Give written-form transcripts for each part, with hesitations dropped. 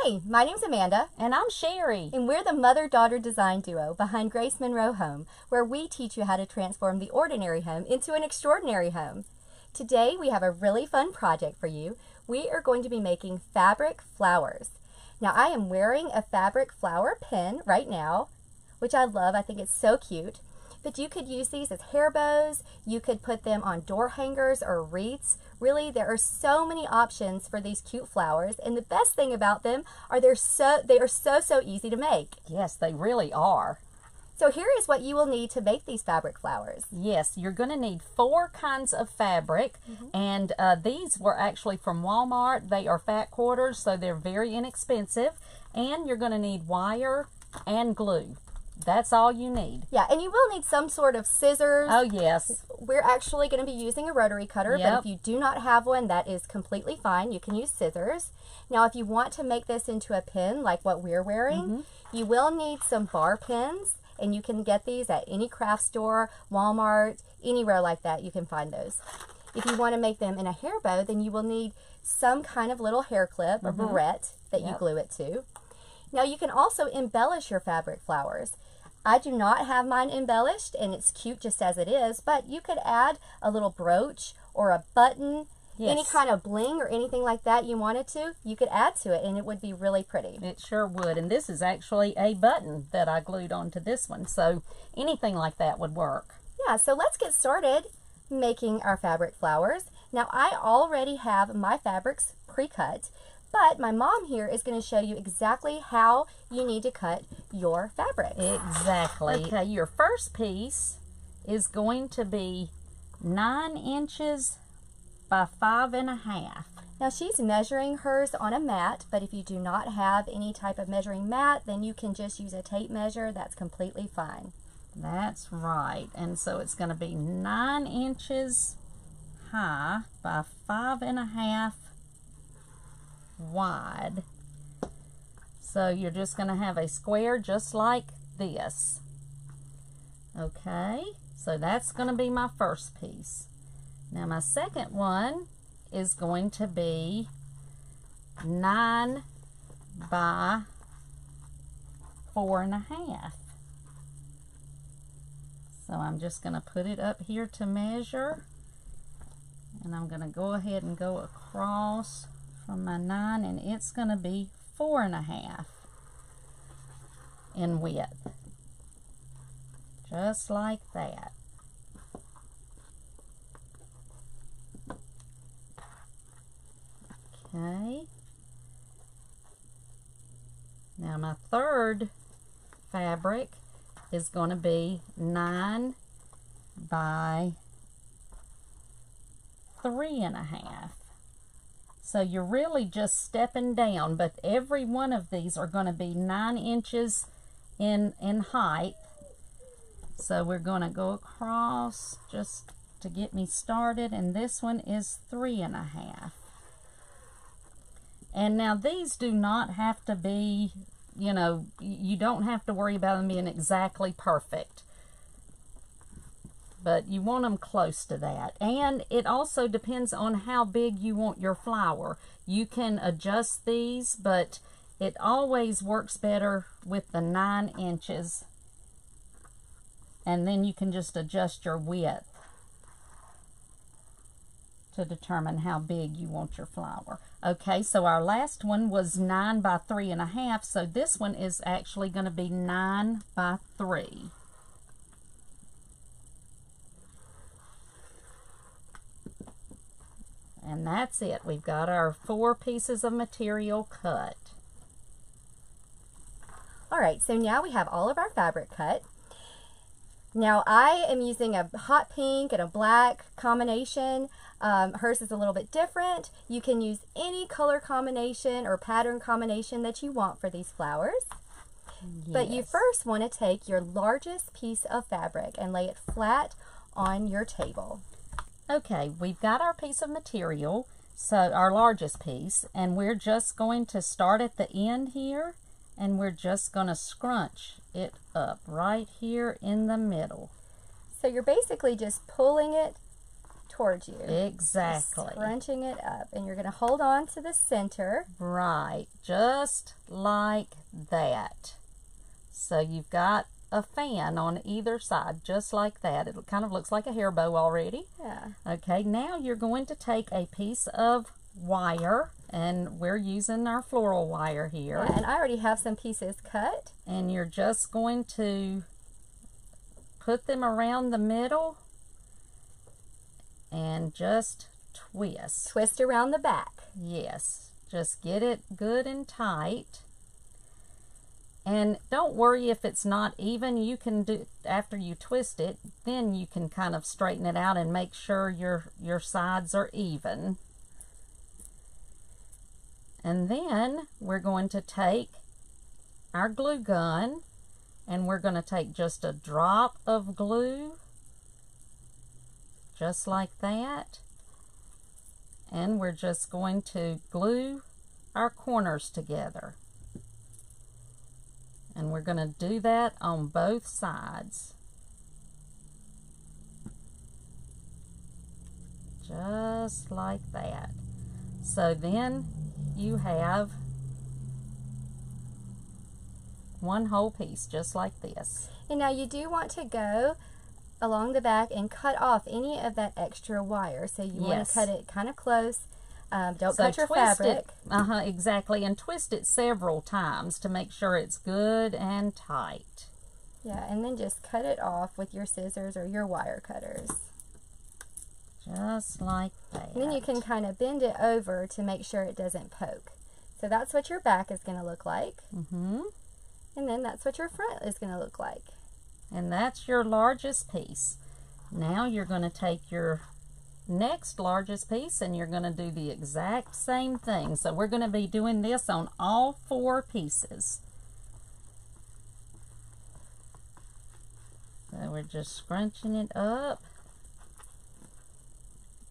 Hi, my name's Amanda. And I'm Sherry. And we're the mother-daughter design duo behind Grace Monroe Home, where we teach you how to transform the ordinary home into an extraordinary home. Today we have a really fun project for you. We are going to be making fabric flowers. Now I am wearing a fabric flower pin right now, which I love. I think it's so cute. But you could use these as hair bows, you could put them on door hangers or wreaths. Really, there are so many options for these cute flowers, and the best thing about them are they are so easy to make. Yes, they really are. So here is what you will need to make these fabric flowers. Yes, you're going to need 4 kinds of fabric, and these were actually from Walmart. They are fat quarters, so they're very inexpensive, and you're going to need wire and glue. That's all you need. Yeah, and you will need some sort of scissors. Oh, yes. We're actually going to be using a rotary cutter, but if you do not have one, that is completely fine. You can use scissors. Now, if you want to make this into a pin like what we're wearing, you will need some bar pins, and you can get these at any craft store, Walmart, anywhere like that. You can find those. If you want to make them in a hair bow, then you will need some kind of little hair clip or barrette that you glue it to. Now, you can also embellish your fabric flowers. I do not have mine embellished, and it's cute just as it is, but you could add a little brooch or a button, any kind of bling or anything like that you wanted to, you could add to it, and it would be really pretty. It sure would, and this is actually a button that I glued onto this one, so anything like that would work. Yeah, so let's get started making our fabric flowers. Now, I already have my fabrics pre-cut, but my mom here is going to show you exactly how you need to cut your fabric. Exactly. Okay, your first piece is going to be 9 inches by 5.5. Now she's measuring hers on a mat, but if you do not have any type of measuring mat, then you can just use a tape measure. That's completely fine. That's right. And so it's going to be 9 inches high by 5.5 wide. So you're just going to have a square just like this. Okay, so that's going to be my first piece. Now my second one is going to be 9 by 4.5. So I'm just going to put it up here to measure, and I'm going to go ahead and go across from my 9, and it's going to be 4.5 in width, just like that. Okay, now my third fabric is going to be 9 by 3.5. So you're really just stepping down, but every one of these are going to be 9 inches in height. So we're going to go across just to get me started, and this one is 3.5. And now these do not have to be, you know, you don't have to worry about them being exactly perfect, but you want them close to that. And it also depends on how big you want your flower. You can adjust these, but it always works better with the 9 inches, and then you can just adjust your width to determine how big you want your flower. Okay, so our last one was 9 by 3.5, so this one is actually going to be 9 by 3. And that's it. We've got our 4 pieces of material cut. Alright, so now we have all of our fabric cut. Now I am using a hot pink and a black combination. Hers is a little bit different. You can use any color combination or pattern combination that you want for these flowers. Yes. But you first want to take your largest piece of fabric and lay it flat on your table. Okay, we've got our piece of material, so our largest piece, and we're just going to start at the end here, and we're just going to scrunch it up right here in the middle. So you're basically just pulling it towards you. Exactly. Just scrunching it up. And you're going to hold on to the center. Right. Just like that. So you've got a fan on either side, just like that. It kind of looks like a hair bow already. Yeah. Okay, now you're going to take a piece of wire, and we're using our floral wire here. Yeah, and I already have some pieces cut. And you're just going to put them around the middle and just twist. Twist around the back. Yes, just get it good and tight. And don't worry if it's not even. You can do, after you twist it, then you can kind of straighten it out and make sure your sides are even. And then we're going to take our glue gun, and we're going to take just a drop of glue, just like that. And we're just going to glue our corners together. And we're going to do that on both sides. Just like that. So then you have one whole piece, just like this. And now you do want to go along the back and cut off any of that extra wire. So you want to cut it kind of close. Don't cut your fabric. Exactly, and twist it several times to make sure it's good and tight. Yeah, and then just cut it off with your scissors or your wire cutters. Just like that. And then you can kind of bend it over to make sure it doesn't poke. So that's what your back is going to look like. And then that's what your front is going to look like. And that's your largest piece. Now you're going to take your next largest piece and you're going to do the exact same thing. So we're going to be doing this on all 4 pieces. So we're just scrunching it up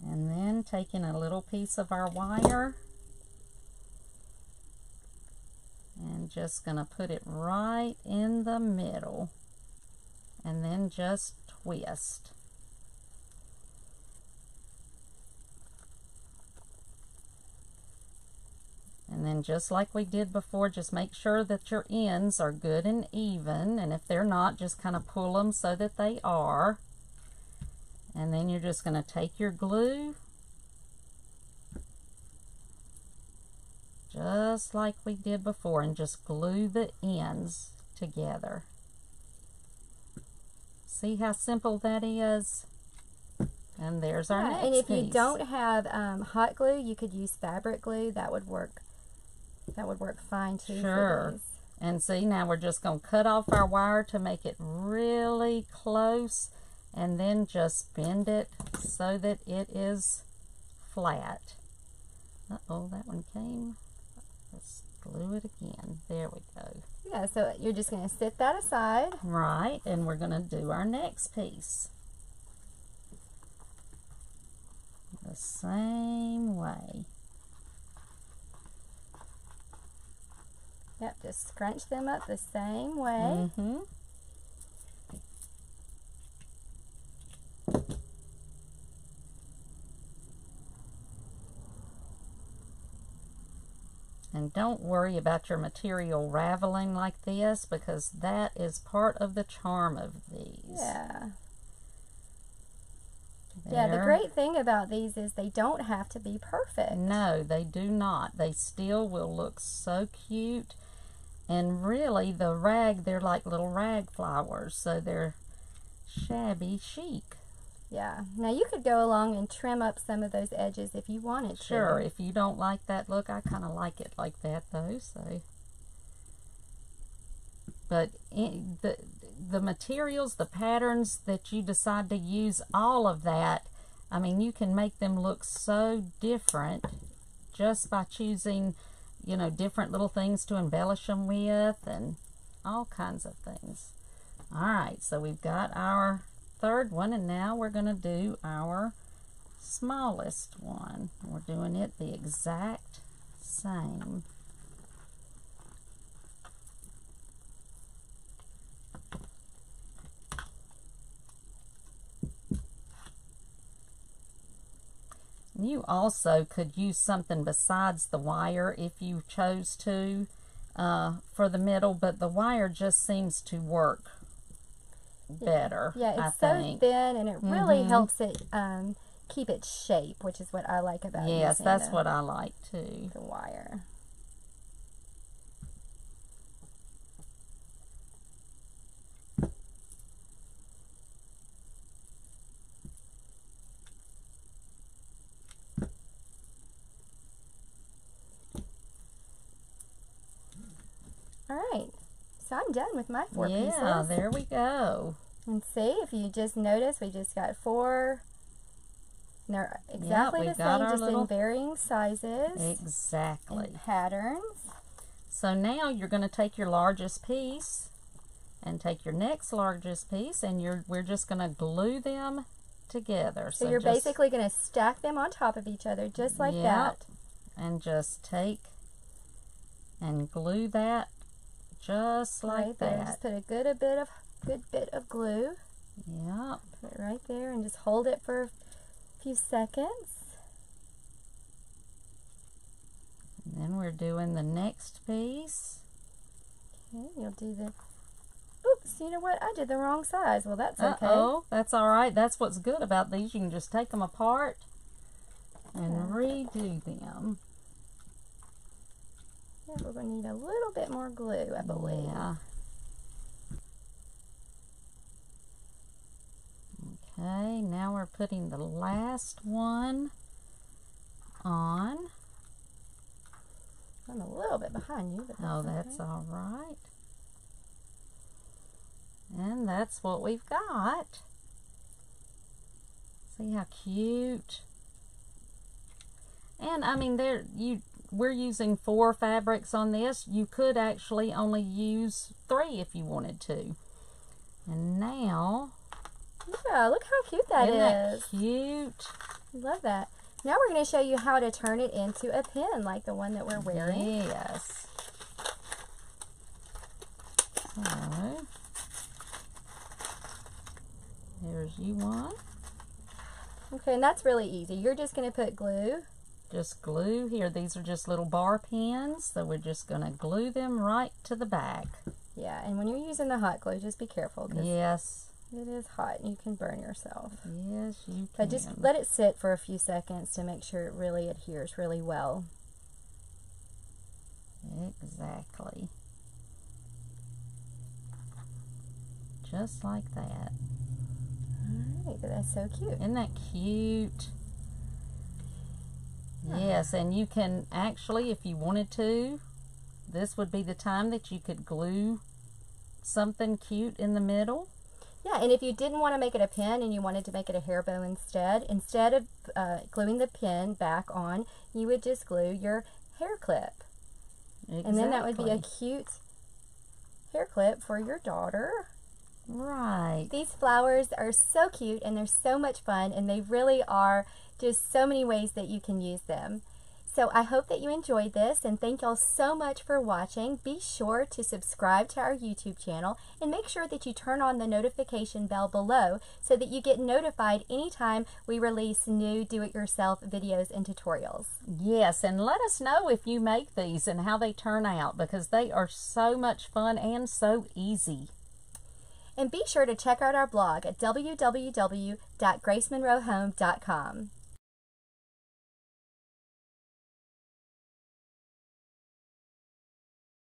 and then taking a little piece of our wire and just going to put it right in the middle and then just twist. And then just like we did before, just make sure that your ends are good and even. And if they're not, just kind of pull them so that they are. And then you're just going to take your glue, just like we did before, and just glue the ends together. See how simple that is? And there's our next and if piece. you don't have hot glue, you could use fabric glue. That would work. That would work fine too. Sure. And see, now we're just going to cut off our wire to make it really close, and then just bend it so that it is flat. Uh-oh, that one came. Let's glue it again. There we go. Yeah, so you're just going to set that aside. Right, and we're going to do our next piece the same way. Yep, just scrunch them up the same way. And don't worry about your material raveling like this, because that is part of the charm of these. Yeah. There. Yeah, the great thing about these is they don't have to be perfect. No, they do not. They still will look so cute. And really, the rag, they're like little rag flowers, so they're shabby chic. Yeah. Now you could go along and trim up some of those edges if you wanted to. Sure, if you don't like that look, I kind of like it like that though, so. But the materials, the patterns that you decide to use, all of that, I mean, you can make them look so different just by choosing, you know, different little things to embellish them with and all kinds of things. All right, so we've got our third one, and now we're going to do our smallest one. We're doing it the exact same. You also could use something besides the wire if you chose to for the middle, but the wire just seems to work better. Yeah, it's so thin, and it really helps it keep its shape, which is what I like about it. Yes, that's what I like too. The wire. Alright, so I'm done with my 4 pieces. Yeah, there we go. And see, if you just notice, we just got 4. And they're exactly the same, just in varying sizes. Exactly. And patterns. So now you're going to take your largest piece and take your next largest piece, and we're just going to glue them together. So you're basically going to stack them on top of each other, just like that. And just take and glue that just like that. Just put a good bit of glue. Yep. Put it right there and just hold it for a few seconds. And then we're doing the next piece. Okay, you'll do the... Oops, you know what? I did the wrong size. Well, that's okay. Uh-oh, that's all right. That's what's good about these. You can just take them apart and redo them. Yeah, we're going to need a little bit more glue, I believe. Yeah. Okay, now we're putting the last one on. I'm a little bit behind you, but that's all right. And that's what we've got. See how cute. And I mean, we're using 4 fabrics on this. You could actually only use 3 if you wanted to. And now, yeah, look how cute that is. Isn't that cute? Love that. Now we're going to show you how to turn it into a pin, like the one that we're wearing. Yes. So, here's you one. Okay, and that's really easy. You're just going to put glue. Just glue here. These are just little bar pins, so we're just going to glue them right to the back. Yeah, and when you're using the hot glue, just be careful. Yes. It is hot and you can burn yourself. Yes, you can. But just let it sit for a few seconds to make sure it really adheres really well. Exactly. Just like that. Alright, that's so cute. Isn't that cute? Yes, and you can actually, if you wanted to, this would be the time that you could glue something cute in the middle. Yeah, and if you didn't want to make it a pin and you wanted to make it a hair bow instead of gluing the pin back on, you would just glue your hair clip. Exactly. And then that would be a cute hair clip for your daughter. Right. These flowers are so cute and they're so much fun, and they really are just so many ways that you can use them. So I hope that you enjoyed this, and thank y'all so much for watching. Be sure to subscribe to our YouTube channel and make sure that you turn on the notification bell below so that you get notified anytime we release new do-it-yourself videos and tutorials. Yes, and let us know if you make these and how they turn out, because they are so much fun and so easy. And be sure to check out our blog at www.gracemonroehome.com.